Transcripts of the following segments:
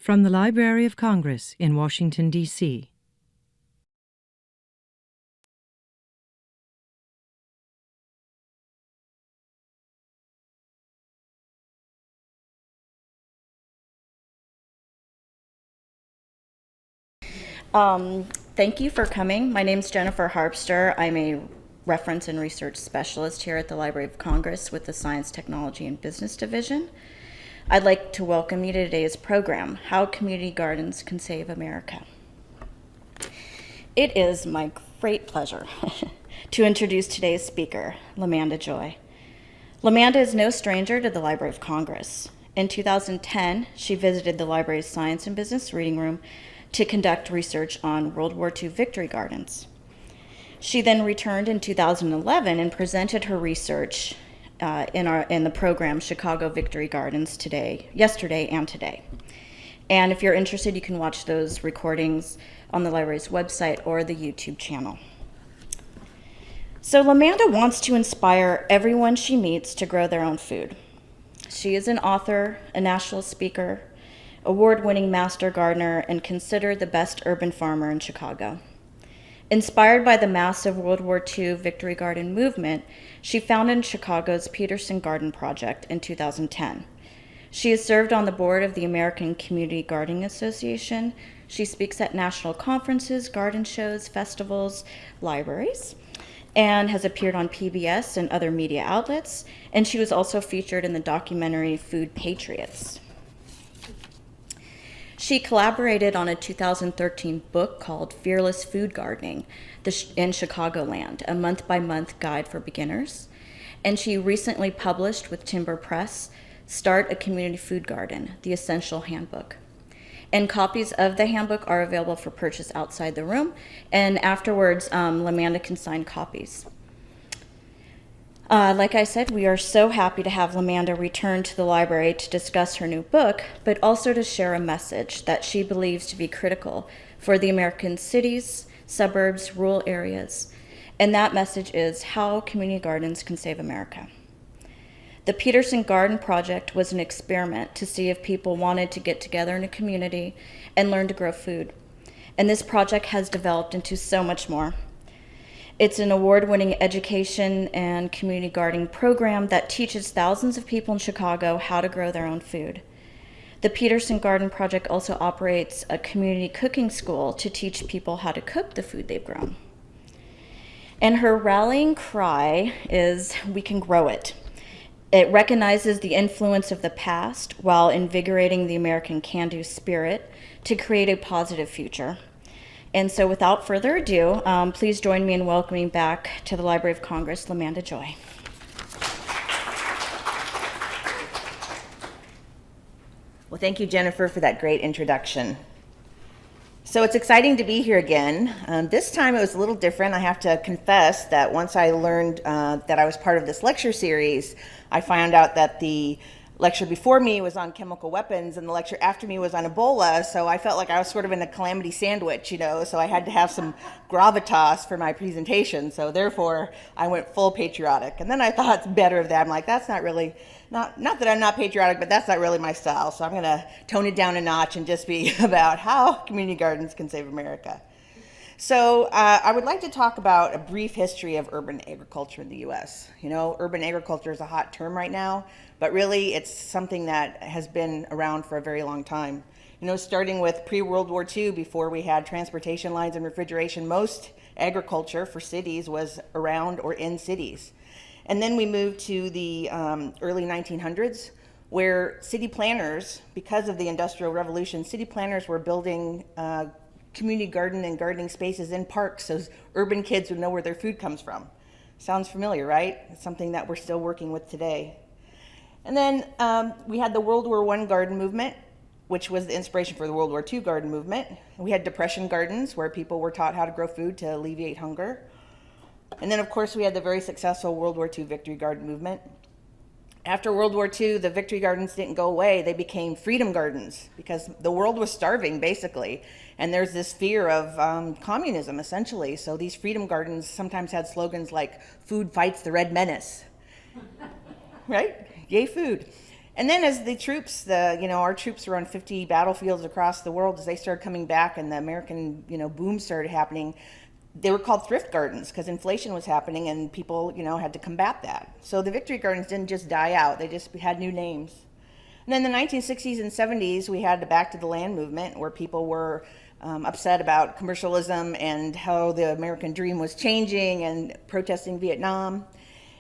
From the Library of Congress in Washington, D.C. Thank you for coming. My name is Jennifer Harpster. I'm a reference and research specialist here at the Library of Congress with the Science, Technology, and Business Division. I'd like to welcome you to today's program, How Community Gardens Can Save America. It is my great pleasure to introduce today's speaker, LaManda Joy. LaManda is no stranger to the Library of Congress. In 2010, she visited the library's Science and Business Reading Room to conduct research on World War II victory gardens. She then returned in 2011 and presented her research in the program Chicago Victory Gardens yesterday and today. And if you're interested, you can watch those recordings on the library's website or the YouTube channel. So LaManda wants to inspire everyone she meets to grow their own food. She is an author, a national speaker, award-winning master gardener, and considered the best urban farmer in Chicago. Inspired by the massive World War II Victory Garden movement, she founded Chicago's Peterson Garden Project in 2010. She has served on the board of the American Community Gardening Association. She speaks at national conferences, garden shows, festivals, libraries, and has appeared on PBS and other media outlets. And she was also featured in the documentary Food Patriots. She collaborated on a 2013 book called Fearless Food Gardening in Chicagoland, a month-by-month guide for beginners. And she recently published with Timber Press, Start a Community Food Garden, the Essential Handbook. And copies of the handbook are available for purchase outside the room. And afterwards, LaManda can sign copies. Like I said, we are so happy to have LaManda return to the library to discuss her new book, but also to share a message that she believes to be critical for the American cities, suburbs, rural areas. And that message is how community gardens can save America. The Peterson Garden Project was an experiment to see if people wanted to get together in a community and learn to grow food. And this project has developed into so much more. It's an award-winning education and community gardening program that teaches thousands of people in Chicago how to grow their own food. The Peterson Garden Project also operates a community cooking school to teach people how to cook the food they've grown. And her rallying cry is, "We can grow it." It recognizes the influence of the past while invigorating the American can-do spirit to create a positive future. And so without further ado, please join me in welcoming back to the Library of Congress, LaManda Joy. Well, thank you, Jennifer, for that great introduction. So it's exciting to be here again. This time it was a little different. I have to confess that once I learned that I was part of this lecture series, I found out that the lecture before me was on chemical weapons and the lecture after me was on Ebola, so I felt like I was sort of in a calamity sandwich, so I had to have some gravitas for my presentation, so therefore I went full patriotic. And then I thought better of that. I'm like, that's not really, not that I'm not patriotic, but that's not really my style, so I'm gonna tone it down a notch and just be about how community gardens can save America. So I would like to talk about a brief history of urban agriculture in the U.S. Urban agriculture is a hot term right now, but really it's something that has been around for a very long time. Starting with pre-World War II, before we had transportation lines and refrigeration, most agriculture for cities was around or in cities. And then we moved to the early 1900s, where city planners, because of the Industrial Revolution, city planners were building community garden and gardening spaces in parks so urban kids would know where their food comes from. Sounds familiar, right? It's something that we're still working with today. And then we had the World War I garden movement, which was the inspiration for the World War II garden movement. We had depression gardens where people were taught how to grow food to alleviate hunger. And then of course we had the very successful World War II victory garden movement. After World War II, the victory gardens didn't go away. They became freedom gardens because the world was starving, basically. And there's this fear of communism, essentially. So these freedom gardens sometimes had slogans like, "Food fights the Red Menace," right? Yay, food. And then as the troops, our troops were on 50 battlefields across the world, as they started coming back and the American, boom started happening, they were called thrift gardens because inflation was happening and people, had to combat that. So the victory gardens didn't just die out, they just had new names. And then in the 1960s and 70s, we had the Back to the Land movement where people were upset about commercialism and how the American dream was changing and protesting Vietnam.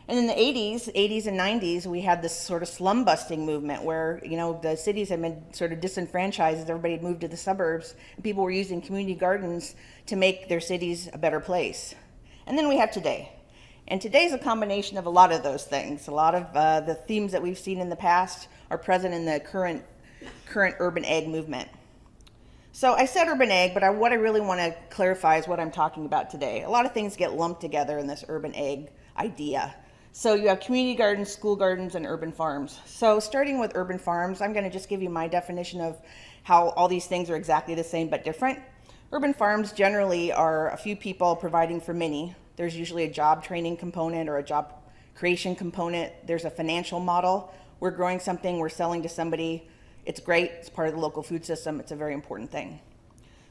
And in the 80s and 90s, we had this sort of slum busting movement where, the cities had been sort of disenfranchised as everybody had moved to the suburbs, and people were using community gardens to make their cities a better place. And then we have today. And today's a combination of a lot of those things. A lot of the themes that we've seen in the past are present in the current urban ag movement. So I said urban ag, but what I really want to clarify is what I'm talking about today. A lot of things get lumped together in this urban ag idea. So you have community gardens, school gardens, and urban farms. So starting with urban farms, I'm going to just give you my definition of how all these things are exactly the same but different. Urban farms generally are a few people providing for many. There's usually a job training component or a job creation component. There's a financial model. We're growing something, we're selling to somebody. It's great, it's part of the local food system, it's a very important thing.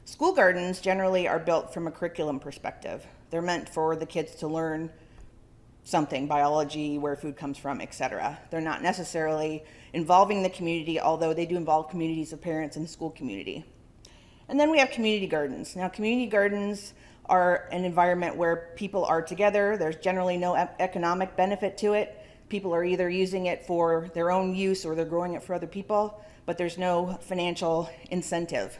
School gardens generally are built from a curriculum perspective. They're meant for the kids to learn something, biology, where food comes from, etc. They're not necessarily involving the community, although they do involve communities of parents in the school community. And then we have community gardens. Now, community gardens are an environment where people are together. There's generally no economic benefit to it. People are either using it for their own use or they're growing it for other people, but there's no financial incentive.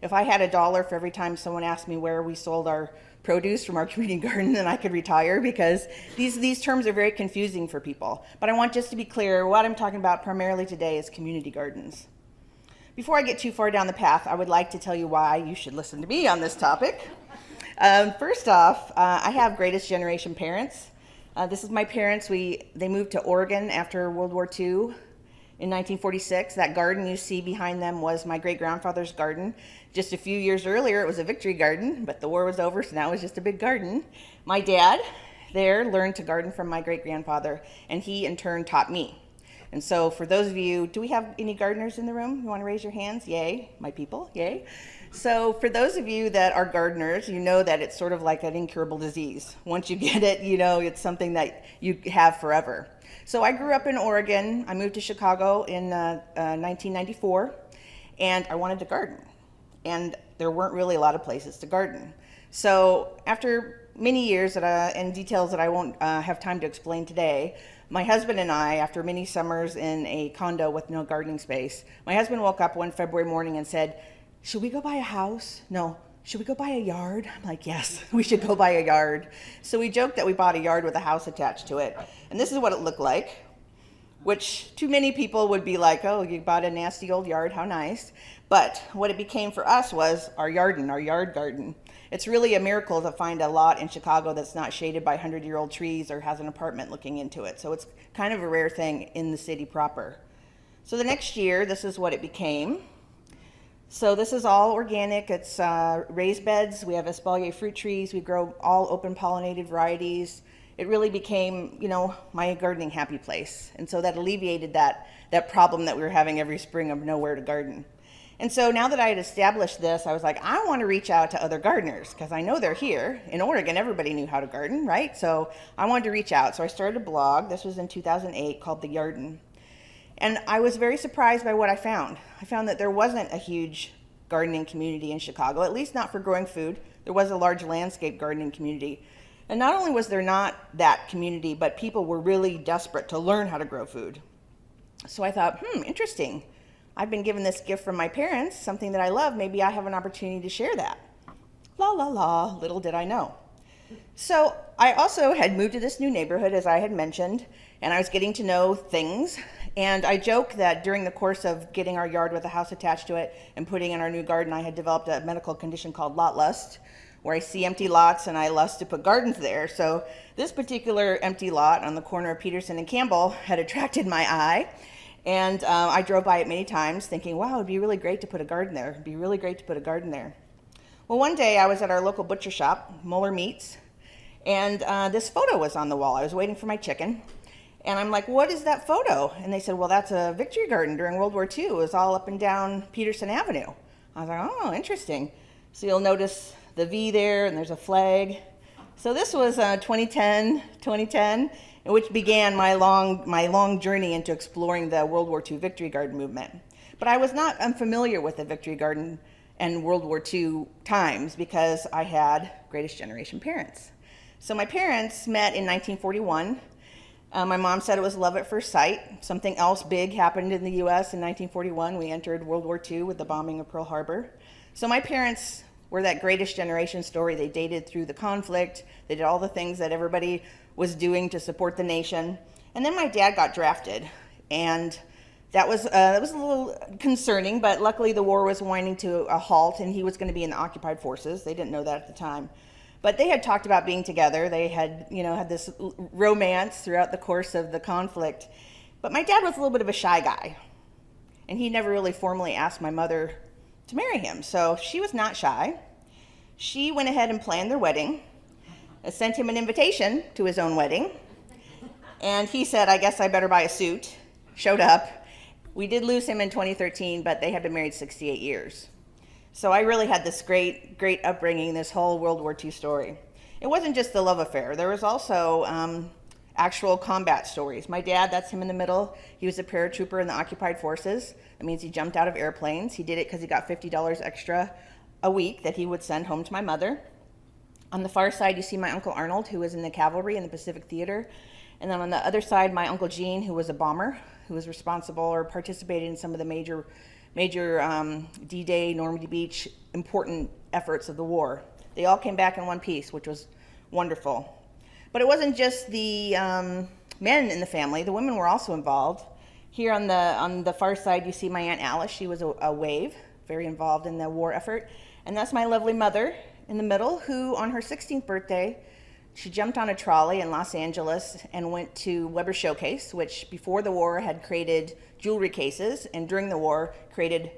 If I had $1 for every time someone asked me where we sold our produce from our community garden, then I could retire, because these terms are very confusing for people. But I want just to be clear, what I'm talking about primarily today is community gardens. Before I get too far down the path, I would like to tell you why you should listen to me on this topic. First off, I have greatest generation parents. This is my parents. They moved to Oregon after World War II. In 1946, that garden you see behind them was my great-grandfather's garden. Just a few years earlier, it was a victory garden, but the war was over, so now it's just a big garden. My dad there learned to garden from my great-grandfather, and he in turn taught me. And so for those of you, do we have any gardeners in the room? You want to raise your hands? Yay, my people, yay. So for those of you that are gardeners, you know that it's sort of like an incurable disease. Once you get it, it's something that you have forever. So I grew up in Oregon. I moved to Chicago in 1994, and I wanted to garden. And there weren't really a lot of places to garden. So after many years and details that I won't have time to explain today, my husband and I, after many summers in a condo with no gardening space, my husband woke up one February morning and said, "Should we go buy a house? No. Should we go buy a yard?" I'm like, yes, we should go buy a yard. So we joked that we bought a yard with a house attached to it. And this is what it looked like, which to many people would be like, oh, you bought a nasty old yard, how nice. But what it became for us was our yard garden. It's really a miracle to find a lot in Chicago that's not shaded by 100-year-old trees or has an apartment looking into it. So it's kind of a rare thing in the city proper. So the next year, this is what it became. So this is all organic. It's raised beds. We have espalier fruit trees. We grow all open pollinated varieties. It really became, my gardening happy place. And so that alleviated that problem that we were having every spring of nowhere to garden. And so now that I had established this, I was like, I want to reach out to other gardeners because I know they're here. In Oregon, everybody knew how to garden, right? So I wanted to reach out. So I started a blog. This was in 2008 called The Yarden. And I was very surprised by what I found. I found that there wasn't a huge gardening community in Chicago, at least not for growing food. There was a large landscape gardening community. And not only was there not that community, but people were really desperate to learn how to grow food. So I thought, interesting. I've been given this gift from my parents, something that I love. Maybe I have an opportunity to share that. La, la, la, little did I know. So I also had moved to this new neighborhood, as I had mentioned, and I was getting to know things. And I joke that during the course of getting our yard with a house attached to it and putting in our new garden, I had developed a medical condition called lot lust, where I see empty lots and I lust to put gardens there. So this particular empty lot on the corner of Peterson and Campbell had attracted my eye. And I drove by it many times thinking, wow, it'd be really great to put a garden there. It'd be really great to put a garden there. Well, one day I was at our local butcher shop, Muller Meats, and this photo was on the wall. I was waiting for my chicken. And I'm like, what is that photo? And they said, well, that's a victory garden during World War II. It was all up and down Peterson Avenue. I was like, oh, interesting. So you'll notice the V there, and there's a flag. So this was 2010, in which began my long journey into exploring the World War II Victory Garden movement. But I was not unfamiliar with the Victory Garden and World War II times because I had greatest generation parents. So my parents met in 1941. My mom said it was love at first sight. Something else big happened in the U.S. in 1941. We entered World War II with the bombing of Pearl Harbor. So my parents were that greatest generation story. They dated through the conflict. They did all the things that everybody was doing to support the nation. And then my dad got drafted. And that was a little concerning, but luckily the war was winding to a halt and he was going to be in the occupied forces. They didn't know that at the time. But they had talked about being together. They had, had this romance throughout the course of the conflict. But my dad was a little bit of a shy guy. And he never really formally asked my mother to marry him. So she was not shy. She went ahead and planned their wedding, sent him an invitation to his own wedding. And he said, I guess I better buy a suit. Showed up. We did lose him in 2013, but they had been married 68 years. So I really had this great upbringing, this whole World War II story. It wasn't just the love affair. There was also actual combat stories. My dad, that's him in the middle. He was a paratrooper in the occupied forces. That means he jumped out of airplanes. He did it because he got $50 extra a week that he would send home to my mother. On the far side, you see my Uncle Arnold, who was in the cavalry in the Pacific Theater. And then on the other side, my Uncle Gene, who was a bomber, who was responsible or participated in some of the major D-Day, Normandy Beach, important efforts of the war. They all came back in one piece, which was wonderful. But it wasn't just the men in the family. The women were also involved. Here on the far side, you see my Aunt Alice. She was a wave, very involved in the war effort. And that's my lovely mother in the middle, who on her 16th birthday, she jumped on a trolley in Los Angeles and went to Weber Showcase, which before the war had created jewelry cases, and during the war created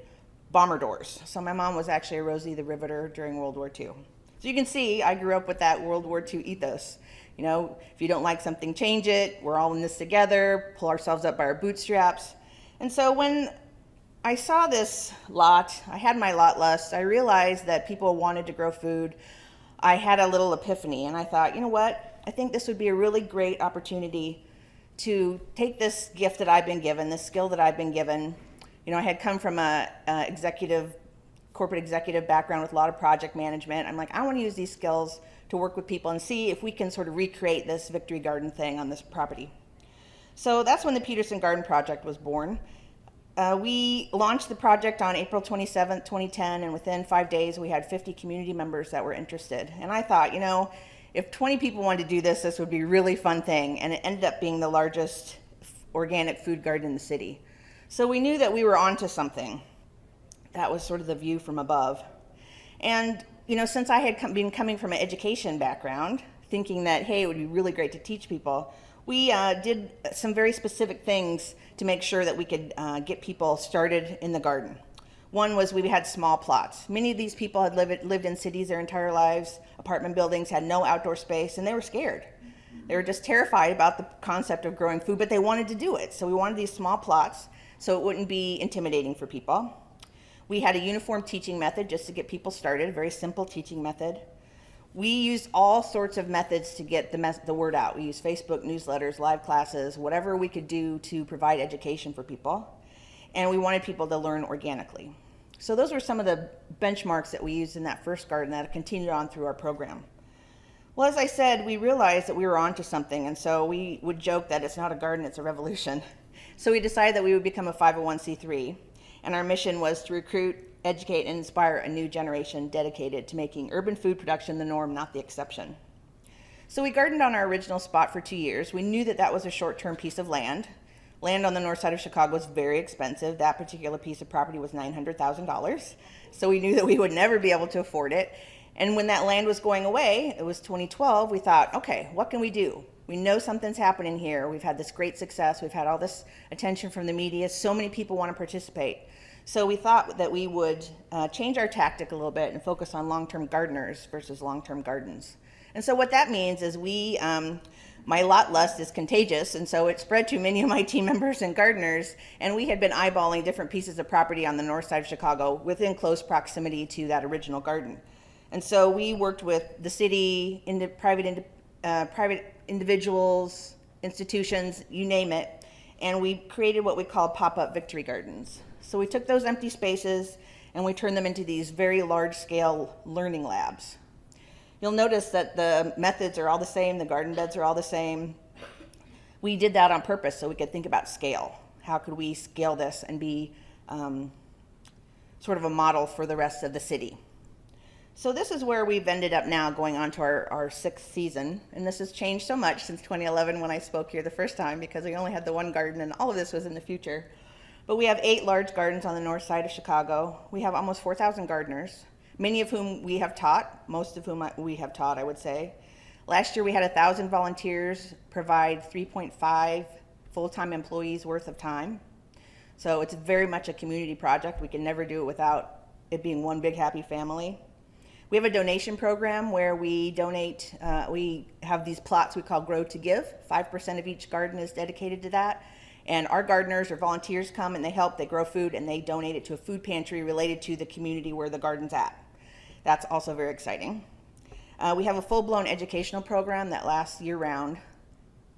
bomber doors. So my mom was actually a Rosie the Riveter during World War II. So you can see I grew up with that World War II ethos. If you don't like something, change it. We're all in this together, pull ourselves up by our bootstraps. And so when I saw this lot, I had my lot lust, I realized that people wanted to grow food. I had a little epiphany, and I thought, you know what? I think this would be a really great opportunity to take this gift that I've been given, this skill that I've been given. I had come from a corporate executive background with a lot of project management. I'm like, I want to use these skills to work with people and see if we can sort of recreate this Victory Garden thing on this property. So that's when the Peterson Garden Project was born. We launched the project on April 27th, 2010, and within 5 days we had 50 community members that were interested. And I thought, if 20 people wanted to do this, this would be a really fun thing. And it ended up being the largest organic food garden in the city. So we knew that we were onto something. That was sort of the view from above. And, since I had been coming from an education background, thinking that, hey, it would be really great to teach people, we did some very specific things to make sure that we could get people started in the garden. One was we had small plots. Many of these people had lived in cities their entire lives, apartment buildings, had no outdoor space, and they were scared. They were just terrified about the concept of growing food, but they wanted to do it. So we wanted these small plots so it wouldn't be intimidating for people. We had a uniform teaching method just to get people started, a very simple teaching method. We used all sorts of methods to get the word out. We used Facebook, newsletters, live classes, whatever we could do to provide education for people. And we wanted people to learn organically. So those were some of the benchmarks that we used in that first garden that have continued on through our program. Well, as I said, we realized that we were onto something, and so we would joke that it's not a garden, it's a revolution. So we decided that we would become a 501c3, and our mission was to recruit, educate, and inspire a new generation dedicated to making urban food production the norm, not the exception. So we gardened on our original spot for 2 years. We knew that that was a short-term piece of land. Land on the north side of Chicago was very expensive. That particular piece of property was $900,000. So we knew that we would never be able to afford it. And when that land was going away, it was 2012, we thought, okay, what can we do? We know something's happening here. We've had this great success. We've had all this attention from the media. So many people want to participate. So we thought that we would change our tactic a little bit and focus on long-term gardeners versus long-term gardens. And so what that means is we my lot lust is contagious, and so it spread to many of my team members and gardeners, and we had been eyeballing different pieces of property on the north side of Chicago within close proximity to that original garden. And so we worked with the city, private individuals, institutions, you name it, and we created what we call PopUp victory gardens. So we took those empty spaces and we turned them into these very large-scale learning labs. You'll notice that the methods are all the same, the garden beds are all the same. We did that on purpose so we could think about scale. How could we scale this and be sort of a model for the rest of the city? So this is where we've ended up now, going on to our sixth season, and this has changed so much since 2011 when I spoke here the first time, because we only had the one garden and all of this was in the future. But we have 8 large gardens on the north side of Chicago. We have almost 4,000 gardeners, many of whom we have taught, most of whom we have taught, I would say. Last year we had 1,000 volunteers provide 3.5 full-time employees worth of time. So it's very much a community project. We can never do it without it being one big happy family. We have a donation program where we donate, we have these plots we call Grow to Give. 5% of each garden is dedicated to that. And our gardeners or volunteers come and they help, they grow food, and they donate it to a food pantry related to the community where the garden's at. That's also very exciting. We have a full-blown educational program that lasts year-round.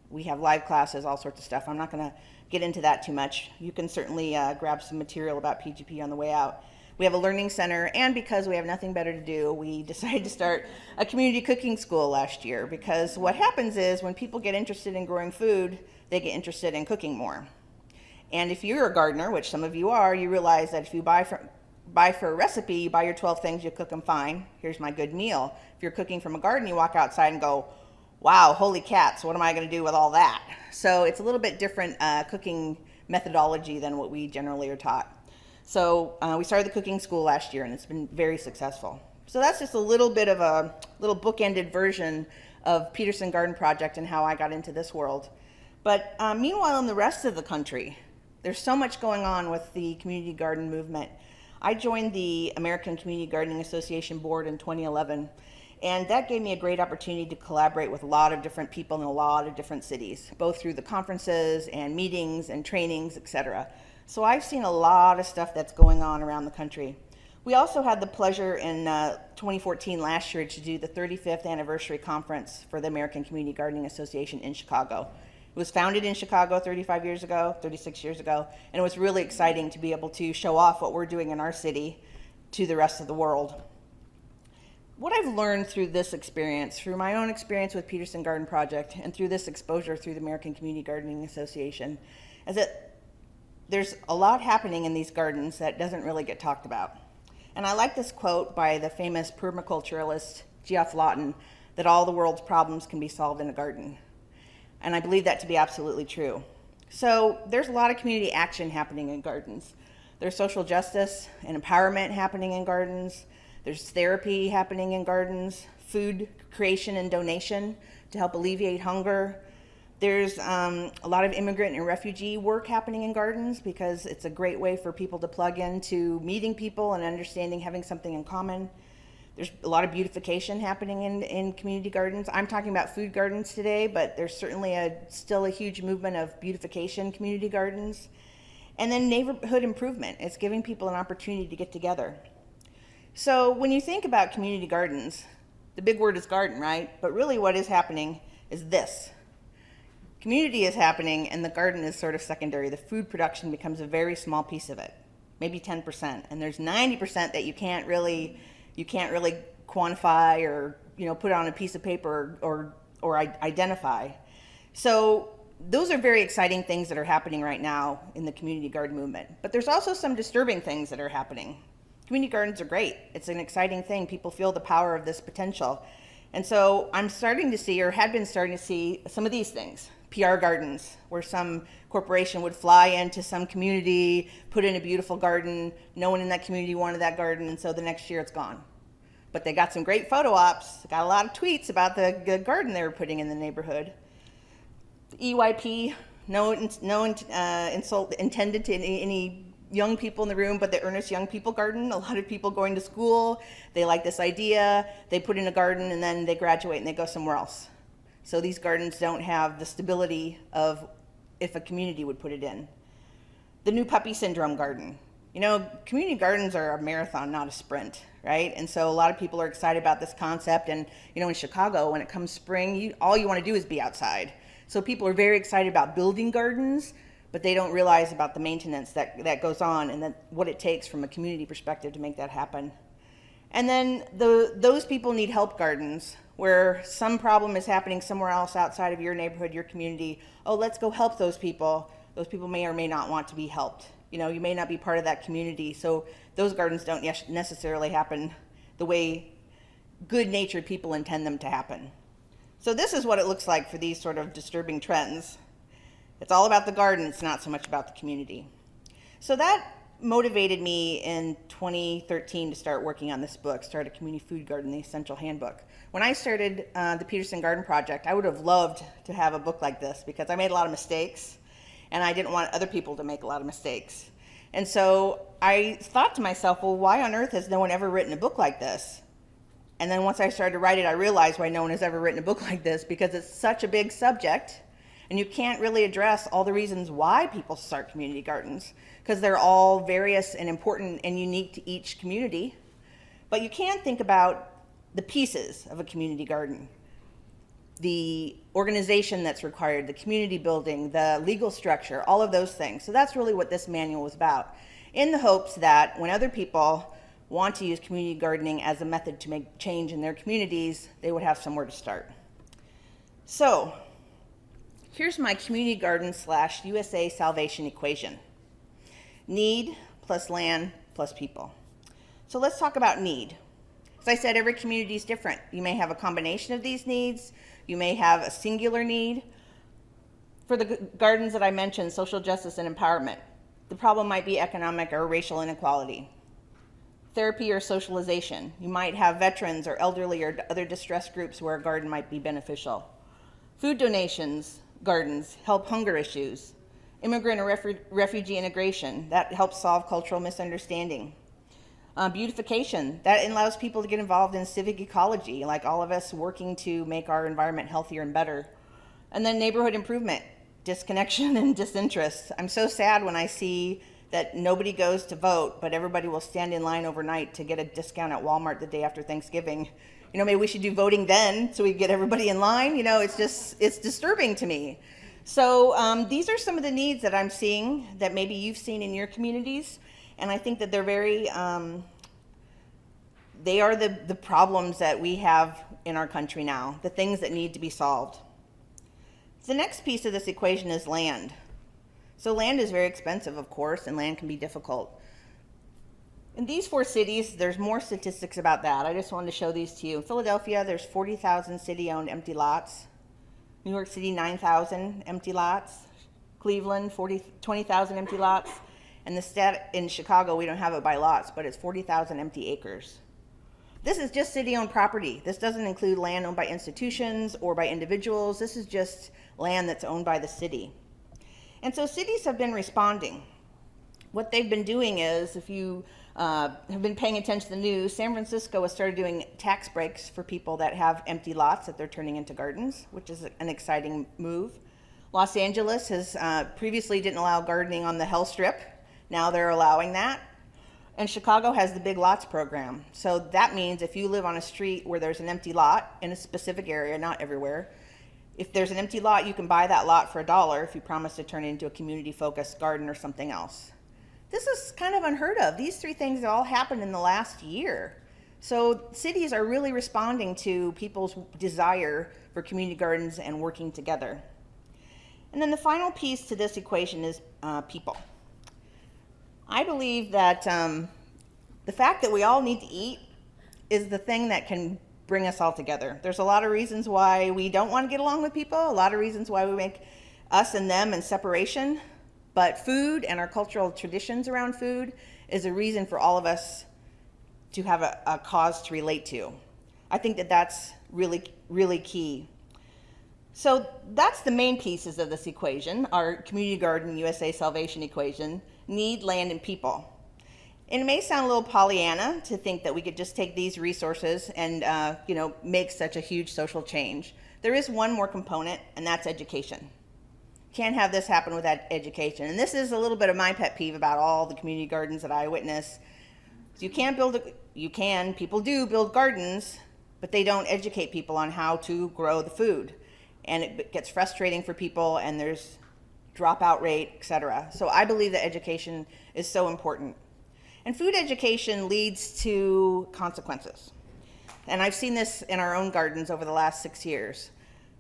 We have live classes, all sorts of stuff. I'm not going to get into that too much. You can certainly grab some material about PGP on the way out. We have a learning center, and because we have nothing better to do, we decided to start a community cooking school last year, because what happens is when people get interested in growing food, they get interested in cooking more. And if you're a gardener, which some of you are, you realize that if you buy for a recipe, you buy your 12 things, you cook them fine. Here's my good meal. If you're cooking from a garden, you walk outside and go, wow, holy cats, what am I going to do with all that? So it's a little bit different cooking methodology than what we generally are taught. So we started the cooking school last year, and it's been very successful. So that's just a little bit of a little bookended version of Peterson Garden Project and how I got into this world. But meanwhile, in the rest of the country, there's so much going on with the community garden movement. I joined the American Community Gardening Association board in 2011, and that gave me a great opportunity to collaborate with a lot of different people in a lot of different cities, both through the conferences and meetings and trainings, etc. So I've seen a lot of stuff that's going on around the country. We also had the pleasure in 2014, last year, to do the 35th anniversary conference for the American Community Gardening Association in Chicago. It was founded in Chicago 36 years ago, and it was really exciting to be able to show off what we're doing in our city to the rest of the world. What I've learned through this experience, through my own experience with Peterson Garden Project, and through this exposure through the American Community Gardening Association, is that there's a lot happening in these gardens that doesn't really get talked about. And I like this quote by the famous permaculturalist Geoff Lawton, that all the world's problems can be solved in a garden. And I believe that to be absolutely true. So there's a lot of community action happening in gardens. There's social justice and empowerment happening in gardens. There's therapy happening in gardens, food creation and donation to help alleviate hunger. There's a lot of immigrant and refugee work happening in gardens, because it's a great way for people to plug into meeting people and understanding, having something in common. There's a lot of beautification happening in community gardens. I'm talking about food gardens today, but there's certainly still a huge movement of beautification community gardens. And then neighborhood improvement. It's giving people an opportunity to get together. So when you think about community gardens, the big word is garden, right? But really what is happening is this. Community is happening, and the garden is sort of secondary. The food production becomes a very small piece of it, maybe 10%. And there's 90% that you can't really quantify or put on a piece of paper or identify. So those are very exciting things that are happening right now in the community garden movement. But there's also some disturbing things that are happening. Community gardens are great. It's an exciting thing. People feel the power of this potential. And so I'm starting to see, or had been starting to see, some of these things. PR gardens, where some corporation would fly into some community, put in a beautiful garden. No one in that community wanted that garden, and so the next year it's gone. But they got some great photo ops, got a lot of tweets about the garden they were putting in the neighborhood. The EYP, no insult intended to any young people in the room, but the Earnest Young People Garden, a lot of people going to school, they like this idea, they put in a garden, and then they graduate and they go somewhere else. So these gardens don't have the stability of if a community would put it in. The new puppy syndrome garden. You know, community gardens are a marathon, not a sprint, right? And so a lot of people are excited about this concept. And, you know, in Chicago, when it comes spring, all you want to do is be outside. So people are very excited about building gardens, but they don't realize about the maintenance that goes on and what it takes from a community perspective to make that happen. And then those people need help gardens, where some problem is happening somewhere else outside of your neighborhood, your community. Oh, let's go help those people. Those people may or may not want to be helped. You know, you may not be part of that community. So those gardens don't necessarily happen the way good-natured people intend them to happen. So this is what it looks like for these sort of disturbing trends. It's all about the garden. It's not so much about the community. So that motivated me in 2013 to start working on this book, start a community food garden, the Essential Handbook. When I started the Peterson Garden Project, I would have loved to have a book like this because I made a lot of mistakes and I didn't want other people to make a lot of mistakes. And so I thought to myself, well, why on earth has no one ever written a book like this? And then once I started to write it, I realized why no one has ever written a book like this, because it's such a big subject and you can't really address all the reasons why people start community gardens, because they're all various and important and unique to each community. But you can think about the pieces of a community garden, the organization that's required, the community building, the legal structure, all of those things. So that's really what this manual was about, in the hopes that when other people want to use community gardening as a method to make change in their communities, they would have somewhere to start. So here's my community garden / USA salvation equation. Need plus land plus people. So let's talk about need. As I said, every community is different. You may have a combination of these needs. You may have a singular need. For the gardens that I mentioned, social justice and empowerment, the problem might be economic or racial inequality. Therapy or socialization. You might have veterans or elderly or other distressed groups where a garden might be beneficial. Food donations, gardens help hunger issues. Immigrant or refugee integration, that helps solve cultural misunderstanding. Beautification, that allows people to get involved in civic ecology, like all of us working to make our environment healthier and better. And then neighborhood improvement, disconnection and disinterest. I'm so sad when I see that nobody goes to vote, but everybody will stand in line overnight to get a discount at Walmart the day after Thanksgiving. You know, maybe we should do voting then so we get everybody in line. You know, it's disturbing to me. So these are some of the needs that I'm seeing that maybe you've seen in your communities. And I think that they're very, they are the problems that we have in our country now, the things that need to be solved. The next piece of this equation is land. So land is very expensive, of course, and land can be difficult. In these 4 cities, there's more statistics about that. I just wanted to show these to you. In Philadelphia, there's 40,000 city-owned empty lots. New York City, 9,000 empty lots. Cleveland, 20,000 empty lots. And the stat in Chicago, we don't have it by lots, but it's 40,000 empty acres. This is just city-owned property. This doesn't include land owned by institutions or by individuals. This is just land that's owned by the city. And so cities have been responding. What they've been doing is, if you have been paying attention to the news, San Francisco has started doing tax breaks for people that have empty lots that they're turning into gardens, which is an exciting move. Los Angeles has previously didn't allow gardening on the Hell Strip. Now they're allowing that. And Chicago has the Big Lots program. So that means if you live on a street where there's an empty lot in a specific area, not everywhere, if there's an empty lot, you can buy that lot for $1 if you promise to turn it into a community-focused garden or something else. This is kind of unheard of. These 3 things all happened in the last year. So cities are really responding to people's desire for community gardens and working together. And then the final piece to this equation is people. I believe that the fact that we all need to eat is the thing that can bring us all together. There's a lot of reasons why we don't want to get along with people, a lot of reasons why we make us and them and separation, but food and our cultural traditions around food is a reason for all of us to have a cause to relate to. I think that that's really, really key. So that's the main pieces of this equation, our community garden USA salvation equation: need, land, and people. And it may sound a little Pollyanna to think that we could just take these resources and make such a huge social change. There is one more component, and that's education. Can't have this happen without education. And this is a little bit of my pet peeve about all the community gardens that I witness. So people do build gardens, but they don't educate people on how to grow the food. And it gets frustrating for people, and there's dropout rate, etc. So I believe that education is so important. And food education leads to consequences. And I've seen this in our own gardens over the last 6 years.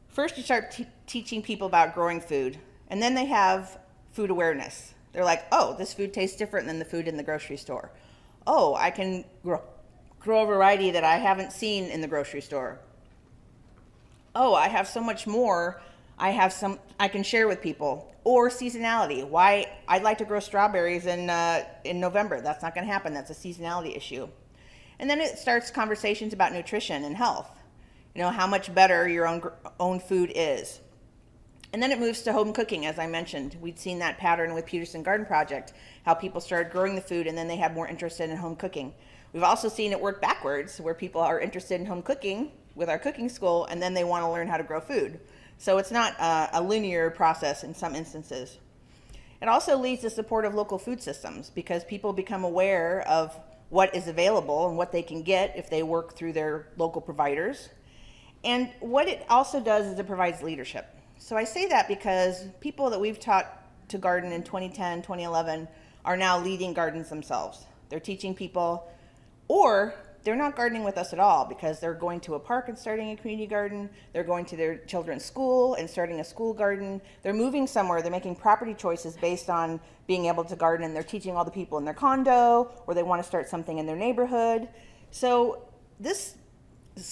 First, you start teaching people about growing food, and then they have food awareness. They're like, oh, this food tastes different than the food in the grocery store. Oh, I can grow a variety that I haven't seen in the grocery store. Oh, I have so much more I can share with people. Or seasonality. Why I'd like to grow strawberries in November. That's not going to happen. That's a seasonality issue. And then it starts conversations about nutrition and health. You know, how much better your own food is. And then it moves to home cooking, as I mentioned. We'd seen that pattern with Peterson Garden Project, how people started growing the food and then they had more interest in home cooking. We've also seen it work backwards, where people are interested in home cooking with our cooking school, and then they want to learn how to grow food. So it's not a linear process in some instances. It also leads to support of local food systems, because people become aware of what is available and what they can get if they work through their local providers. And what it also does is it provides leadership. So I say that because people that we've taught to garden in 2010, 2011 are now leading gardens themselves. They're teaching people, or they're not gardening with us at all because they're going to a park and starting a community garden. They're going to their children's school and starting a school garden. They're moving somewhere. They're making property choices based on being able to garden, and they're teaching all the people in their condo, or they want to start something in their neighborhood. So this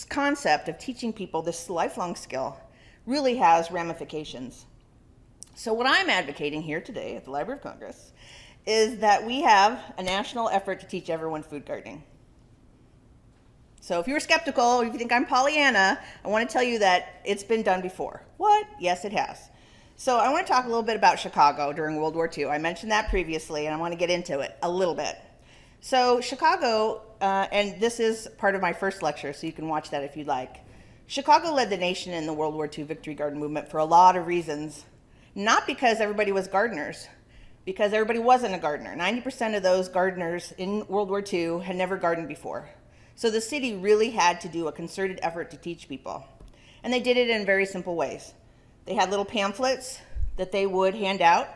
concept of teaching people this lifelong skill really has ramifications. So what I'm advocating here today at the Library of Congress is that we have a national effort to teach everyone food gardening. So if you're skeptical, or if you think I'm Pollyanna, I want to tell you that it's been done before. What? Yes, it has. So I want to talk a little bit about Chicago during World War II. I mentioned that previously, and I want to get into it a little bit. So Chicago, and this is part of my first lecture, so you can watch that if you'd like. Chicago led the nation in the World War II Victory Garden movement for a lot of reasons. Not because everybody was gardeners, because everybody wasn't a gardener. 90% of those gardeners in World War II had never gardened before. So the city really had to do a concerted effort to teach people. And they did it in very simple ways. They had little pamphlets that they would hand out.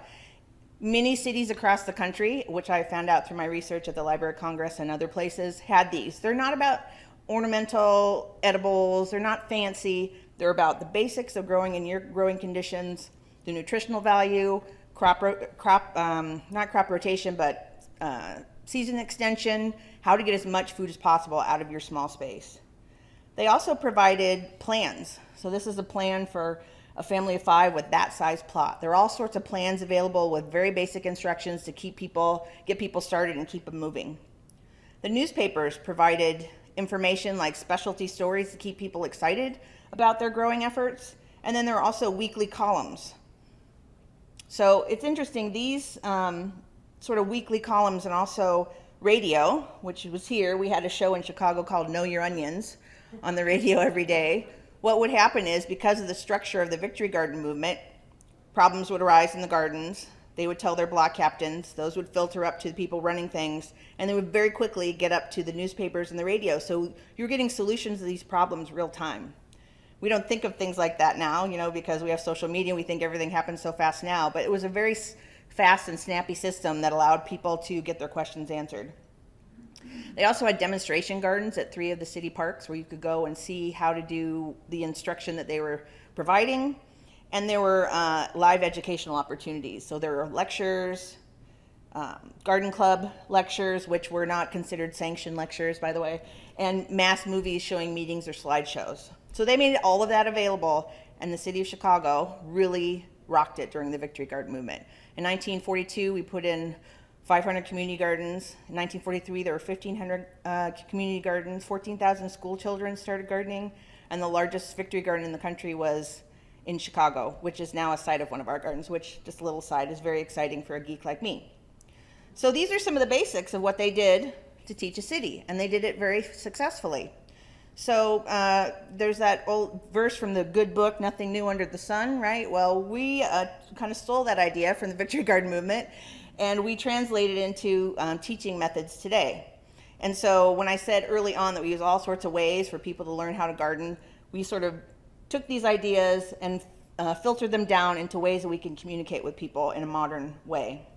Many cities across the country, which I found out through my research at the Library of Congress and other places, had these. They're not about ornamental edibles. They're not fancy. They're about the basics of growing in your growing conditions, the nutritional value, not crop rotation, but season extension, how to get as much food as possible out of your small space. They also provided plans. So this is a plan for a family of 5 with that size plot. There are all sorts of plans available with very basic instructions to get people started and keep them moving. The newspapers provided information like specialty stories to keep people excited about their growing efforts. And then there are also weekly columns. So it's interesting, these sort of weekly columns, and also radio, which was here. We had a show in Chicago called Know Your Onions on the radio every day. What would happen is, because of the structure of the Victory Garden movement, problems would arise in the gardens. They would tell their block captains. Those would filter up to the people running things, and they would very quickly get up to the newspapers and the radio. So you're getting solutions to these problems real time. We don't think of things like that now, because we have social media. We think everything happens so fast now, but it was a very fast and snappy system that allowed people to get their questions answered. They also had demonstration gardens at 3 of the city parks where you could go and see how to do the instruction that they were providing. And there were live educational opportunities. So there were lectures, garden club lectures, which were not considered sanctioned lectures, by the way, and mass movies showing meetings or slideshows. So they made all of that available, and the city of Chicago really rocked it during the Victory Garden movement. In 1942, we put in 500 community gardens. In 1943, there were 1,500 community gardens. 14,000 school children started gardening, and the largest Victory Garden in the country was in Chicago, which is now a site of one of our gardens, which, just a little side, is very exciting for a geek like me. So these are some of the basics of what they did to teach a city, and they did it very successfully. So there's that old verse from the good book, Nothing New Under the Sun, right? Well, we kind of stole that idea from the Victory Garden movement, and we translated it into teaching methods today. And so when I said early on that we use all sorts of ways for people to learn how to garden, we sort of took these ideas and filtered them down into ways that we can communicate with people in a modern way.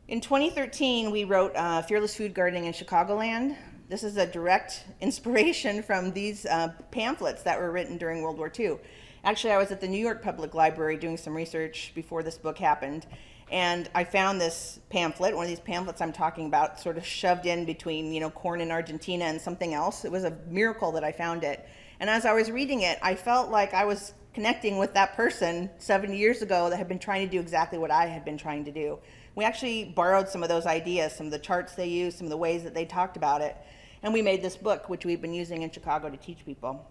In 2013, we wrote Fearless Food Gardening in Chicagoland. This is a direct inspiration from these pamphlets that were written during World War II. Actually, I was at the New York Public Library doing some research before this book happened, and I found this pamphlet, one of these pamphlets I'm talking about, sort of shoved in between, corn in Argentina and something else. It was a miracle that I found it. And as I was reading it, I felt like I was connecting with that person 70 years ago that had been trying to do exactly what I had been trying to do. We actually borrowed some of those ideas, some of the charts they used, some of the ways that they talked about it, and we made this book, which we've been using in Chicago to teach people.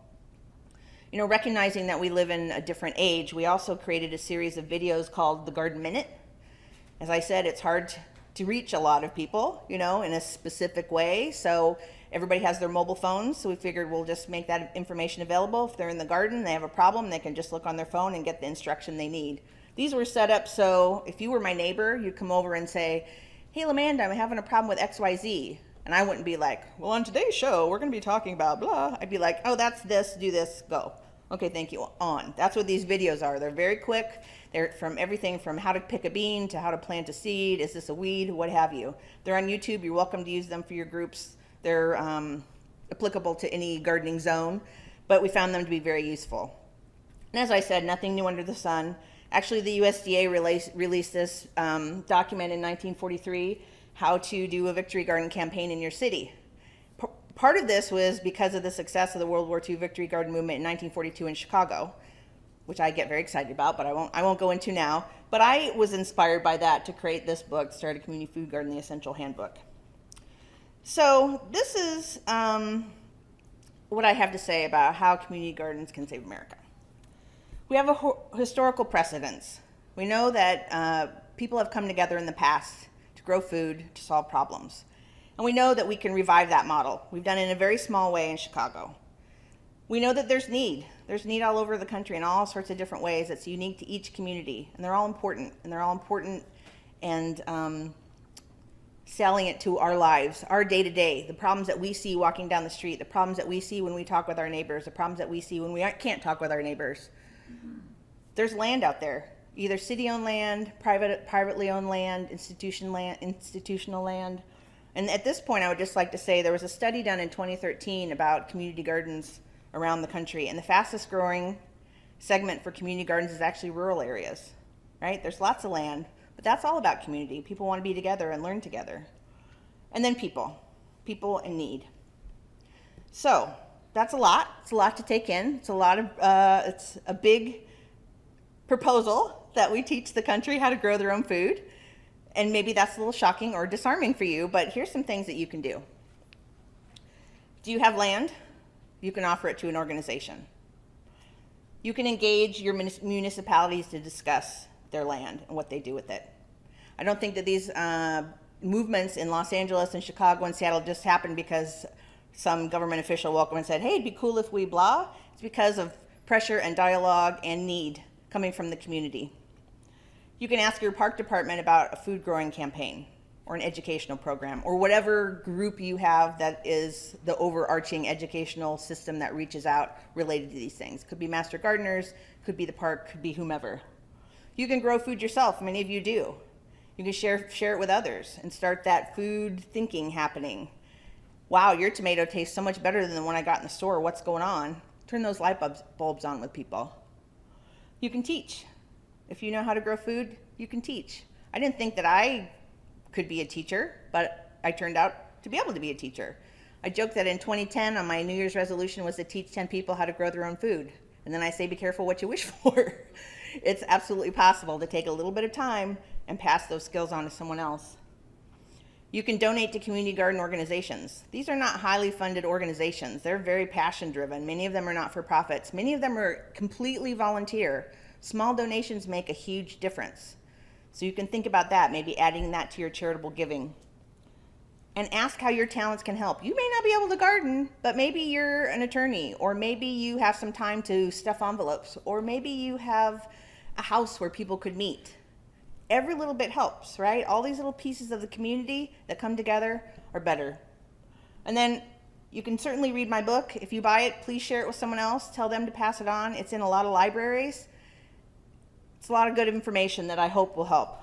Recognizing that we live in a different age, we also created a series of videos called The Garden Minute. As I said, it's hard to reach a lot of people, in a specific way, so everybody has their mobile phones, so we figured we'll just make that information available. If they're in the garden, they have a problem, they can just look on their phone and get the instruction they need. These were set up so if you were my neighbor, you'd come over and say, "Hey, LaManda, I'm having a problem with XYZ." And I wouldn't be like, "Well, on today's show, we're going to be talking about blah." I'd be like, "Oh, that's this, do this, go." "Okay, thank you, on." That's what these videos are. They're very quick. They're from everything from how to pick a bean to how to plant a seed. Is this a weed? What have you. They're on YouTube. You're welcome to use them for your groups. They're applicable to any gardening zone, but we found them to be very useful. And as I said, nothing new under the sun. Actually, the USDA released this document in 1943, how to do a victory garden campaign in your city. Part of this was because of the success of the World War II victory garden movement in 1942 in Chicago, which I get very excited about, but I won't go into now. But I was inspired by that to create this book, Start a Community Food Garden, the Essential Handbook. So this is what I have to say about how community gardens can save America. We have a historical precedence. We know that people have come together in the past to grow food, to solve problems. And we know that we can revive that model. We've done it in a very small way in Chicago. We know that there's need. There's need all over the country in all sorts of different ways that's unique to each community. And they're all important. And salient to our lives, our day-to-day, the problems that we see walking down the street, the problems that we see when we talk with our neighbors, the problems that we see when we can't talk with our neighbors. There's land out there, either city-owned land, privately owned land, institutional land. And at this point, I would just like to say there was a study done in 2013 about community gardens around the country, and the fastest growing segment for community gardens is actually rural areas, right? There's lots of land, but that's all about community. People want to be together and learn together. And then people in need. So that's a lot. It's a lot to take in. It's a big proposal that we teach the country how to grow their own food. And maybe that's a little shocking or disarming for you, but here's some things that you can do. Do you have land? You can offer it to an organization. You can engage your municipalities to discuss their land and what they do with it. I don't think that these movements in Los Angeles and Chicago and Seattle just happened because some government official woke up and said, "Hey, it'd be cool if we blah." It's because of pressure and dialogue and need coming from the community. You can ask your park department about a food growing campaign or an educational program or whatever group you have that is the overarching educational system that reaches out related to these things. Could be master gardeners, could be the park, could be whomever. You can grow food yourself. Many of you do. You can share it with others and start that food thinking happening. Wow, your tomato tastes so much better than the one I got in the store. What's going on? Turn those light bulbs on with people. You can teach. If you know how to grow food, you can teach. I didn't think that I could be a teacher, but I turned out to be able to be a teacher. I joked that in 2010 on my New Year's resolution was to teach 10 people how to grow their own food. And then I say, be careful what you wish for. It's absolutely possible to take a little bit of time and pass those skills on to someone else. You can donate to community garden organizations. These are not highly funded organizations. They're very passion driven. Many of them are not for profits. Many of them are completely volunteer. Small donations make a huge difference. So you can think about that, maybe adding that to your charitable giving. and ask how your talents can help. You may not be able to garden, but maybe you're an attorney, or maybe you have some time to stuff envelopes, or maybe you have a house where people could meet. Every little bit helps, right? All these little pieces of the community that come together are better. And then you can certainly read my book. If you buy it, please share it with someone else. Tell them to pass it on. It's in a lot of libraries. It's a lot of good information that I hope will help.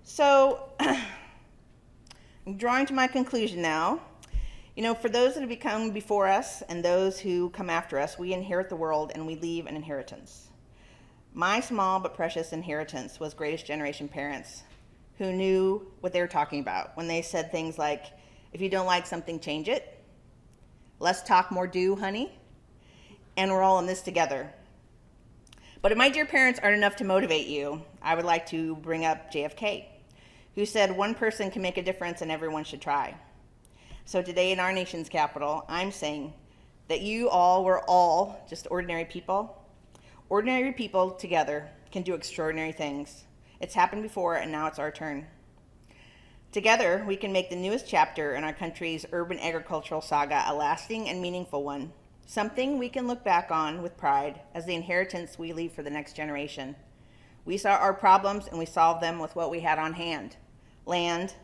So, I'm drawing to my conclusion now. You know, for those that have come before us and those who come after us, we inherit the world and we leave an inheritance. My small but precious inheritance was Greatest Generation parents who knew what they were talking about when they said things like, if you don't like something, change it. Less talk, more do, honey. And we're all in this together. But if my dear parents aren't enough to motivate you, I would like to bring up JFK, who said one person can make a difference and everyone should try. So today in our nation's capital, I'm saying that you all were all just ordinary people. Ordinary people together can do extraordinary things. It's happened before and now it's our turn. Together, we can make the newest chapter in our country's urban agricultural saga a lasting and meaningful one, something we can look back on with pride as the inheritance we leave for the next generation. We saw our problems and we solved them with what we had on hand: land,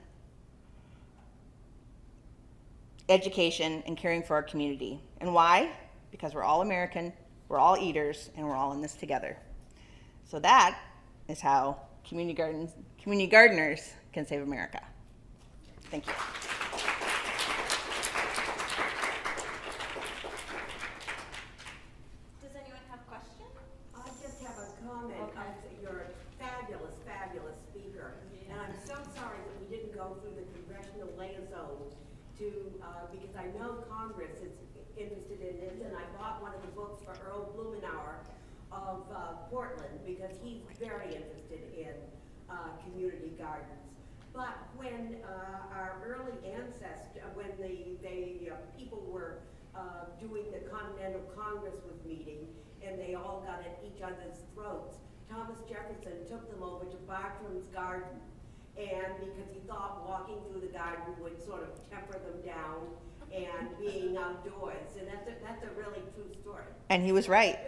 education, and caring for our community. And why? Because we're all American, we're all eaters, and we're all in this together. So that is how community gardeners can save America. Thank you. Does anyone have questions? I just have a comment. Okay. You're a fabulous, fabulous speaker. And I'm so sorry that we didn't go through the congressional liaison because I know Congress is interested in this, and I bought one of the books for Earl Blumenauer of Portland because he's very interested in community gardens. But when our early ancestors, when the people were doing the Continental Congress was meeting, and they all got at each other's throats, Thomas Jefferson took them over to Bartram's garden, and because he thought walking through the garden would sort of temper them down and being outdoors, and that's a really true story. And he was right.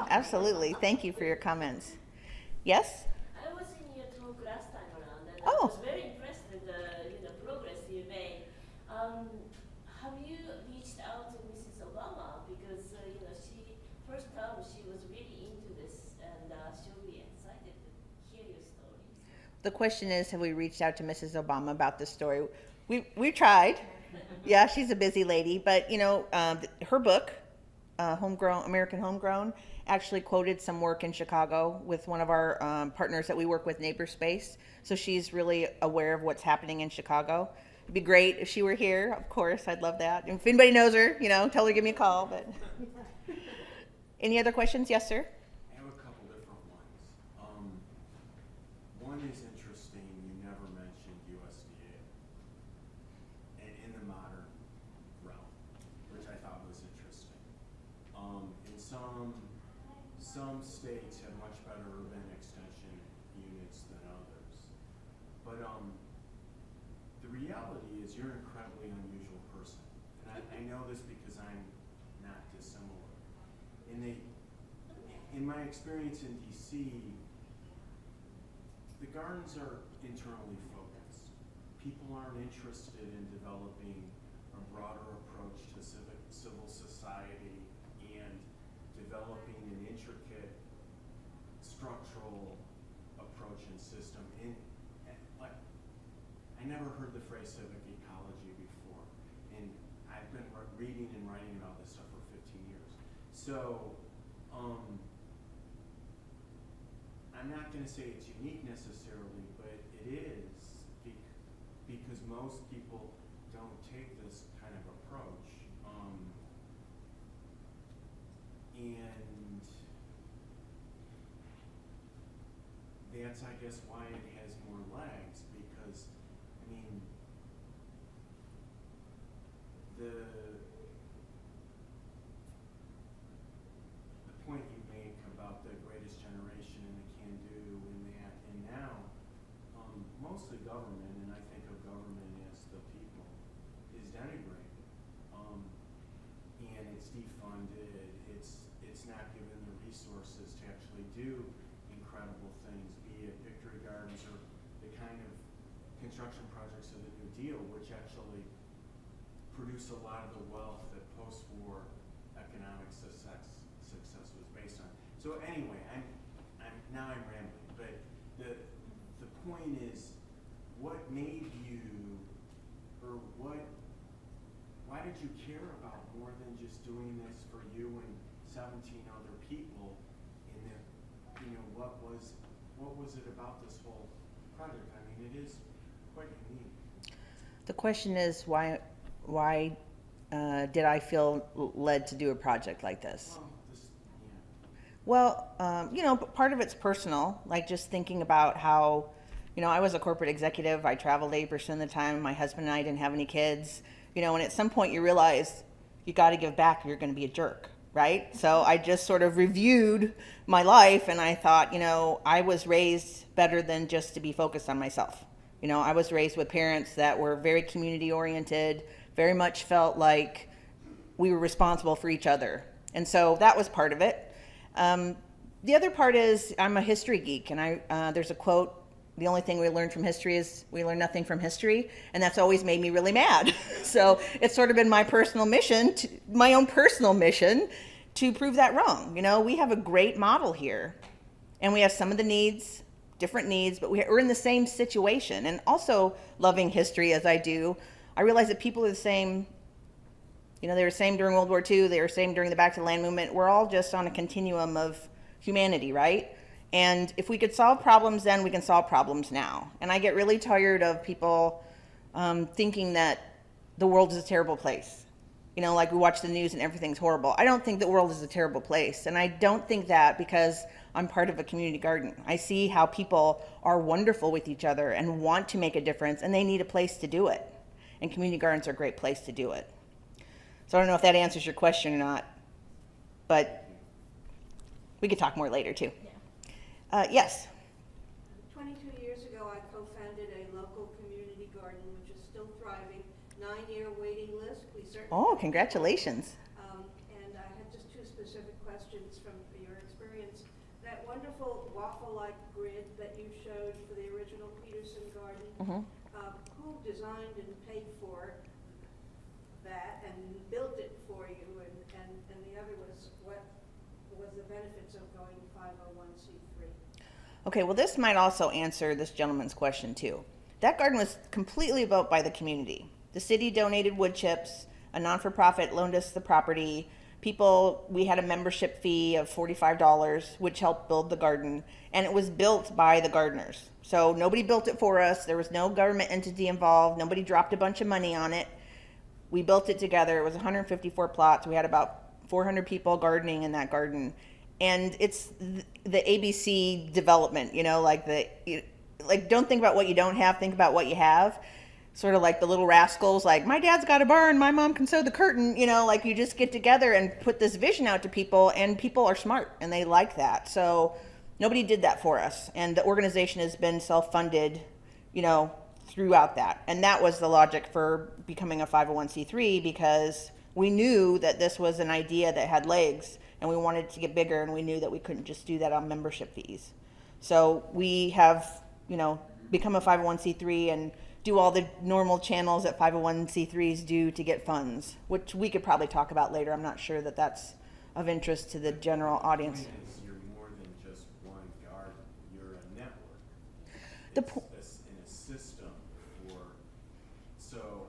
Absolutely. Thank you for your comments. Yes? I was in your talk last time around, and Oh. I was very impressed with the progress you made. Have you reached out to Mrs. Obama, because she first term she was really into this, and she'll be excited to hear your stories. The question is, have we reached out to Mrs. Obama about this story? We tried. Yeah, she's a busy lady, but her book, American Homegrown, actually quoted some work in Chicago with one of our partners that we work with, Neighbor Space. So she's really aware of what's happening in Chicago. It'd be great if she were here. Of course, I'd love that. If anybody knows her, tell her to give me a call. But any other questions? Yes, sir. I have a couple different ones. One is interesting. You never mentioned USDA in the modern realm, which I thought was interesting. In some states have much better urban extension units than others, but the reality is you're an incredibly unusual person, and I know this because I'm not dissimilar. In my experience in DC, the gardens are internally focused. People aren't interested in developing a broader approach to civil society and developing an intricate structural approach and system. I never heard the phrase civic ecology before, and I've been reading and writing about this stuff for 15 years. So I'm not going to say it's unique necessarily, but it is because most people don't take this kind of approach. And that's, I guess, why it has more legs, because, the point you make about the greatest generation and the can-do and that, and now, mostly government, and I think of government resources to actually do incredible things, be it victory gardens or the kind of construction projects of the New Deal, which actually produce a lot of the wealth that post-war economic success was based on. So anyway, now I'm rambling, but the point is, what made you, or why did you care about more than just doing this for you and 17 other people? In the, what was it about this whole project? I mean, it is quite unique. The question is, why did I feel led to do a project like this? Well, part of it's personal, like just thinking about how, I was a corporate executive. I traveled 80% of the time. My husband and I didn't have any kids, and at some point you realize you got to give back or you're going to be a jerk, right? So I just sort of reviewed my life and I thought, I was raised better than just to be focused on myself. I was raised with parents that were very community oriented, very much felt like we were responsible for each other. And so that was part of it. The other part is I'm a history geek, and there's a quote, the only thing we learn from history is we learn nothing from history, and that's always made me really mad. So it's sort of been my own personal mission to prove that wrong. We have a great model here, and we have some of the needs, different needs, but we're in the same situation. And also loving history as I do, I realize that people are the same. They were the same during World War II, they were the same during the Back to the Land movement. We're all just on a continuum of humanity, right? And if we could solve problems then, we can solve problems now. And I get really tired of people thinking that the world is a terrible place. Like we watch the news and everything's horrible. I don't think the world is a terrible place. And I don't think that because I'm part of a community garden. I see how people are wonderful with each other and want to make a difference, and they need a place to do it. And community gardens are a great place to do it. So I don't know if that answers your question or not, but we could talk more later too. Yeah. Yes. 22 years ago, I co-founded a local community garden, which is still thriving. 9-year waiting list. We certainly. Oh, congratulations. And I had just two specific questions from your experience. That wonderful waffle-like grid that you showed for the original Peterson garden. Mm-hmm. Who designed and paid for that and built it for you? And the other was, what was the benefits of going 501c3? Okay, well, this might also answer this gentleman's question too. That garden was completely built by the community. The city donated wood chips, a non-for-profit loaned us the property. We had a membership fee of $45, which helped build the garden, and it was built by the gardeners. So nobody built it for us. There was no government entity involved. Nobody dropped a bunch of money on it. We built it together. It was 154 plots. We had about 400 people gardening in that garden. And it's the ABC development, like don't think about what you don't have, think about what you have. Sort of like the Little Rascals, like my dad's got a barn, my mom can sew the curtain, like you just get together and put this vision out to people, and people are smart and they like that. So nobody did that for us. And the organization has been self-funded, throughout that. And that was the logic for becoming a 501c3, because we knew that this was an idea that had legs and we wanted it to get bigger, and we knew that we couldn't just do that on membership fees. So we have, become a 501c3 and do all the normal channels that 501c3s do to get funds, which we could probably talk about later. I'm not sure that that's of interest to the general audience. The point is, you're more than just one garden. You're a network. The It's in a system for, so,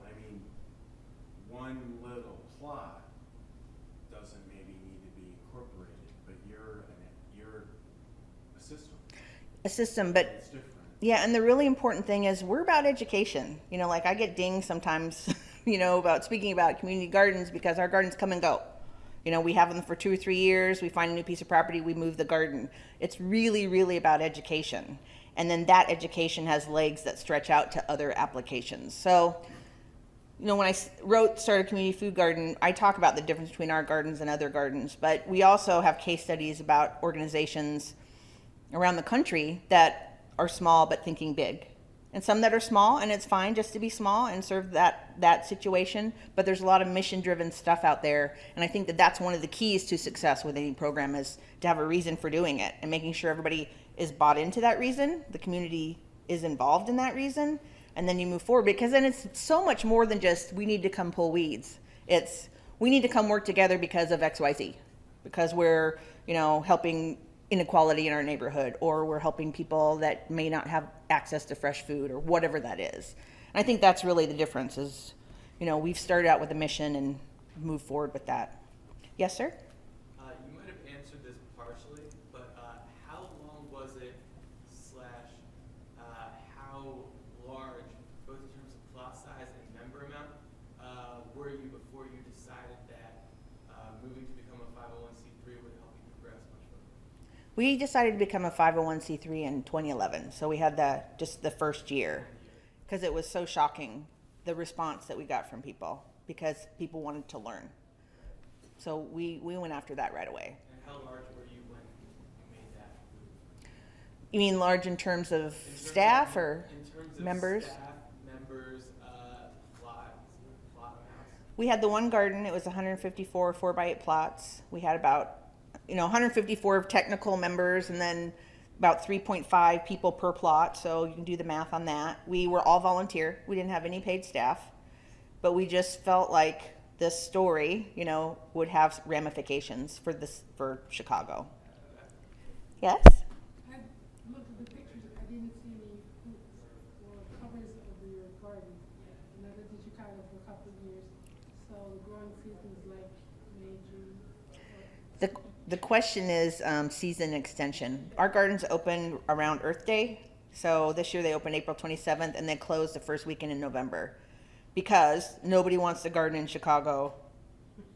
one little plot doesn't maybe need to be incorporated, but you're a system. A system, but It's different. yeah, and the really important thing is we're about education. Like I get dinged sometimes, about speaking about community gardens because our gardens come and go. We have them for 2 or 3 years. We find a new piece of property, we move the garden. It's really, really about education. And then that education has legs that stretch out to other applications. So, when I started Community Food Garden, I talk about the difference between our gardens and other gardens, but we also have case studies about organizations around the country that are small but thinking big. and some that are small, and it's fine just to be small and serve that situation. But there's a lot of mission-driven stuff out there, and I think that that's one of the keys to success with any program, is to have a reason for doing it and making sure everybody is bought into that reason, the community is involved in that reason, and then you move forward. Because then it's so much more than just, we need to come pull weeds. It's, we need to come work together because of XYZ, because we're, helping inequality in our neighborhood, or we're helping people that may not have access to fresh food, or whatever that is. And I think that's really the difference is, we've started out with a mission and moved forward with that. Yes, sir? You might have answered this partially, but how long was it how large, both in terms of plot size and member amount, were you before you decided that moving to become a 501c3 would help you progress much further? We decided to become a 501c3 in 2011, so we had just the first year, because it was so shocking, the response that we got from people, because people wanted to learn. So we went after that right away. And how large were you when you made that move? You mean large in terms of staff or members? Staff, members, plot amounts. We had the one garden. It was 154 4x8 plots. We had about 154 technical members, and then about 3.5 people per plot. So you can do the math on that. We were all volunteer. We didn't have any paid staff, but we just felt like this story, would have ramifications for Chicago. Yes. I looked at the pictures. I didn't see any covers of your garden. And I lived in Chicago for a couple of years, so the growing season is like May, June. The question is season extension. Our gardens open around Earth Day. So this year they opened April 27th and they closed the first weekend in November, because nobody wants to garden in Chicago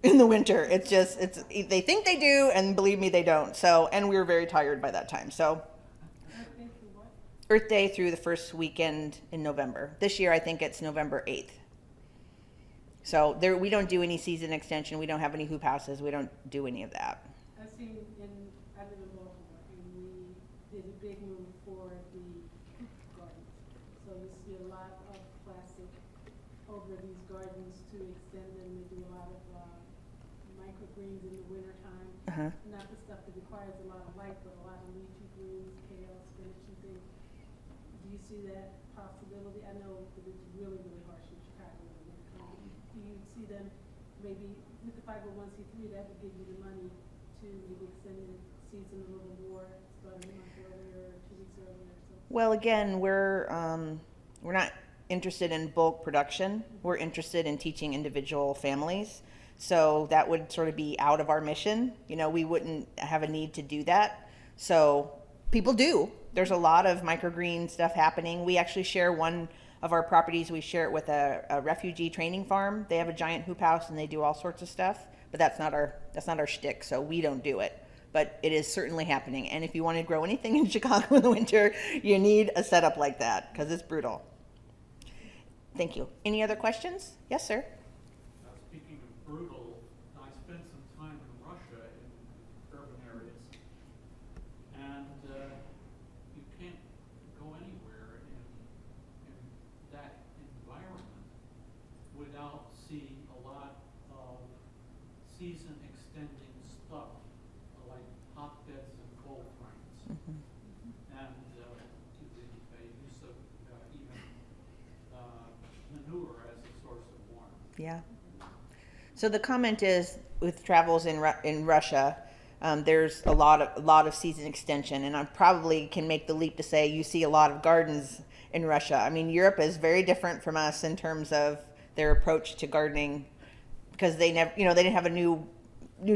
in the winter. They think they do, and believe me, they don't. So, and we were very tired by that time. So Earth Day through the first weekend in November. This year I think it's November 8th. So we don't do any season extension. We don't have any hoop houses. We don't do any of that. I live in Baltimore, and we did a big move for the gardens. So you see a lot of plastic over these gardens to extend them. They do a lot of microgreens in the wintertime. Uh-huh. Not the stuff that requires a lot of light, but a lot of leafy greens, kale, spinach, and things. Do you see that possibility? I know that it's really, really harsh in Chicago in the wintertime. Do you see them maybe with the 501c3 that would give you the money to maybe extend the season a little more, starting a month earlier or 2 weeks earlier? Well, again, we're not interested in bulk production. We're interested in teaching individual families. So that would sort of be out of our mission. We wouldn't have a need to do that. So people do. There's a lot of microgreen stuff happening. We actually share one of our properties. We share it with a refugee training farm. They have a giant hoop house and they do all sorts of stuff, but that's not our shtick. So we don't do it. But it is certainly happening. And if you want to grow anything in Chicago in the winter, you need a setup like that, because it's brutal. Thank you. Any other questions? Yes, sir. Speaking of brutal, I spent some time in Russia in urban areas, and you can't go anywhere in that environment without seeing a lot of season extending stuff like hotbeds and cold frames, and the use of even manure as a source of warmth. Yeah. So the comment is, with travels in Russia, there's a lot of season extension, and I probably can make the leap to say you see a lot of gardens in Russia. I mean, Europe is very different from us in terms of their approach to gardening, because they didn't have a new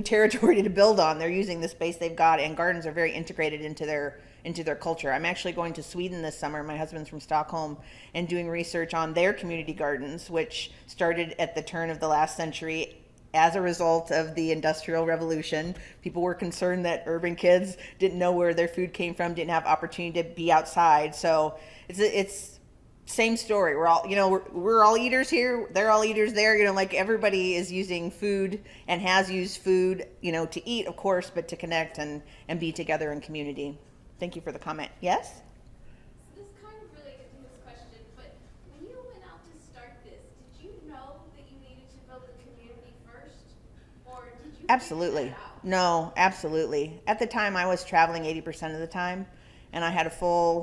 territory to build on. They're using the space they've got, and gardens are very integrated into their culture. I'm actually going to Sweden this summer. My husband's from Stockholm, and doing research on their community gardens, which started at the turn of the last century as a result of the Industrial Revolution. People were concerned that urban kids didn't know where their food came from, didn't have opportunity to be outside. So it's same story. We're all, we're all eaters here. They're all eaters there. Like everybody is using food and has used food, to eat, of course, but to connect and be together in community. Thank you for the comment. Yes? So this kind of related to his question, Absolutely. No, absolutely. At the time, I was traveling 80% of the time, and I had a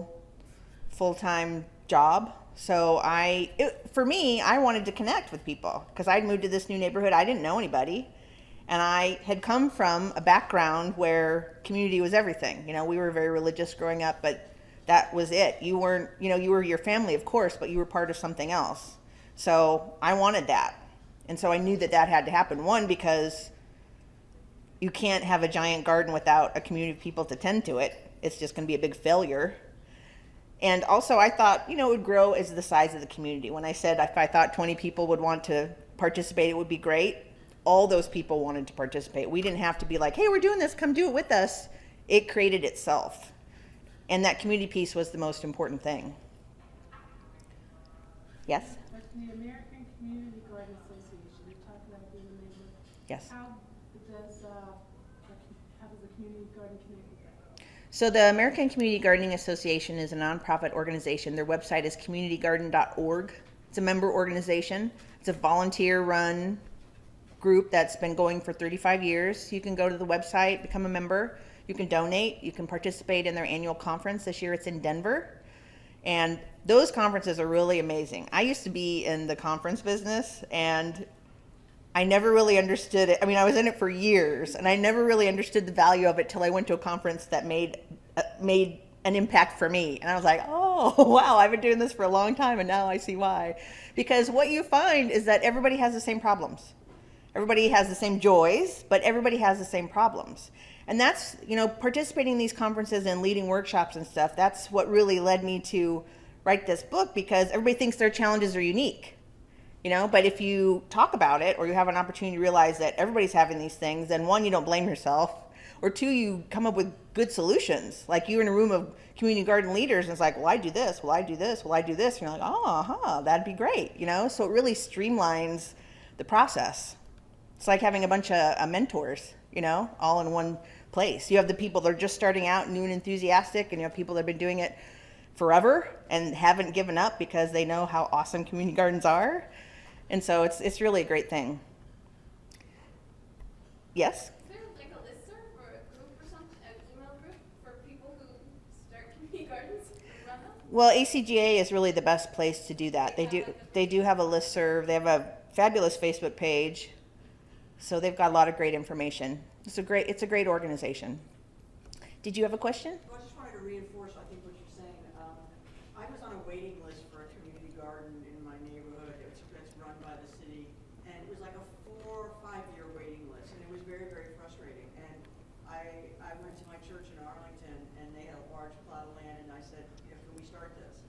full-time job. So for me, I wanted to connect with people because I'd moved to this new neighborhood. I didn't know anybody. And I had come from a background where community was everything. We were very religious growing up, but that was it. You weren't, you were your family, of course, but you were part of something else. So I wanted that. And so I knew that had to happen. One, because you can't have a giant garden without a community of people to tend to it. It's just going to be a big failure. And also I thought, it would grow as the size of the community. When I said if I thought 20 people would want to participate, it would be great. All those people wanted to participate. We didn't have to be like, hey, we're doing this, come do it with us. It created itself. And that community piece was the most important thing. Yes? But the American Community Garden Association, you're talking about being a member. Yes. How does the community garden connect with that? So the American Community Gardening Association is a nonprofit organization. Their website is communitygarden.org. It's a member organization. It's a volunteer-run group that's been going for 35 years. You can go to the website, become a member. You can donate. You can participate in their annual conference. This year it's in Denver. And those conferences are really amazing. I used to be in the conference business, and I never really understood it. I mean, I was in it for years, and I never really understood the value of it till I went to a conference that made an impact for me. And I was like, oh, wow, I've been doing this for a long time, and now I see why. Because what you find is that everybody has the same problems. Everybody has the same joys, but everybody has the same problems. And that's, participating in these conferences and leading workshops and stuff, that's what really led me to write this book, because everybody thinks their challenges are unique. But if you talk about it, or you have an opportunity to realize that everybody's having these things, then one, you don't blame yourself, or two, you come up with good solutions. Like you're in a room of community garden leaders, and it's like, well, I do this, well, I do this, well, I do this. And you're like, oh, that'd be great, So it really streamlines the process. It's like having a bunch of mentors, all in one place. You have the people that are just starting out, new and enthusiastic, and you have people that have been doing it forever and haven't given up because they know how awesome community gardens are. And so it's really a great thing. Yes? Is there like a listserv or a group or something, an email group for people who start community gardens and run them? Well, ACGA is really the best place to do that. They do have a listserv. They have a fabulous Facebook page. So they've got a lot of great information. It's a great organization. Did you have a question? Well, I just wanted to reinforce, I think, what you're saying. I was on a waiting list for a community garden in my neighborhood. It's run by the city, and it was like a 4 or 5 year waiting list, and it was very, very frustrating. And I went to my church in Arlington, and they had a large plot of land, and I said, can we start this?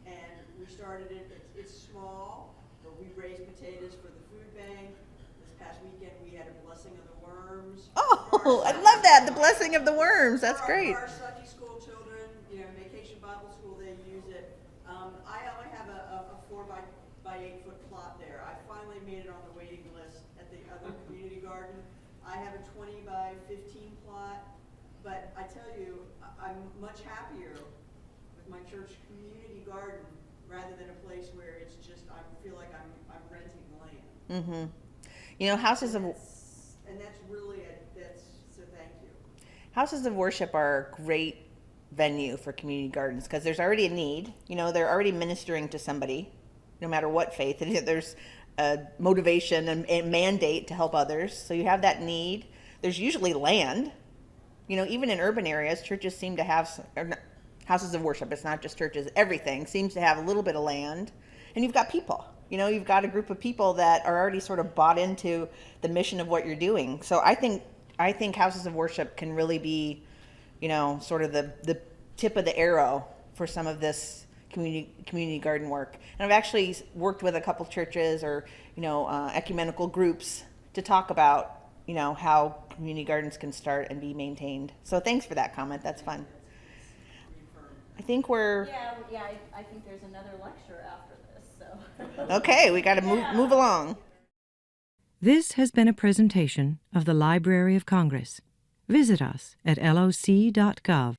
And we started it. It's small, but we raised potatoes for the food bank. Past weekend we had a blessing of the worms. Oh, I love that, the blessing of the worms. That's great. For our Sunday school children, Vacation Bible School, they use it. I only have a 4 by 8 foot plot there. I finally made it on the waiting list at the other community garden. I have a 20 by 15 plot, but I tell you, I'm much happier with my church community garden rather than a place where it's just I feel like I'm renting land. Mm-hmm. Houses of that's really so thank you. Houses of worship are a great venue for community gardens because there's already a need. They're already ministering to somebody, no matter what faith it is. There's a motivation and mandate to help others. So you have that need. There's usually land. Even in urban areas, churches seem to have houses of worship. It's not just churches. Everything seems to have a little bit of land, and you've got people. You've got a group of people that are already sort of bought into the mission of what you're doing. So I think houses of worship can really be, sort of the tip of the arrow for some of this community garden work. And I've actually worked with a couple churches or, ecumenical groups to talk about, how community gardens can start and be maintained. So thanks for that comment. That's fun. I think we're... Yeah, I think there's another lecture after this, so. Okay, we got to move along. This has been a presentation of the Library of Congress. Visit us at loc.gov.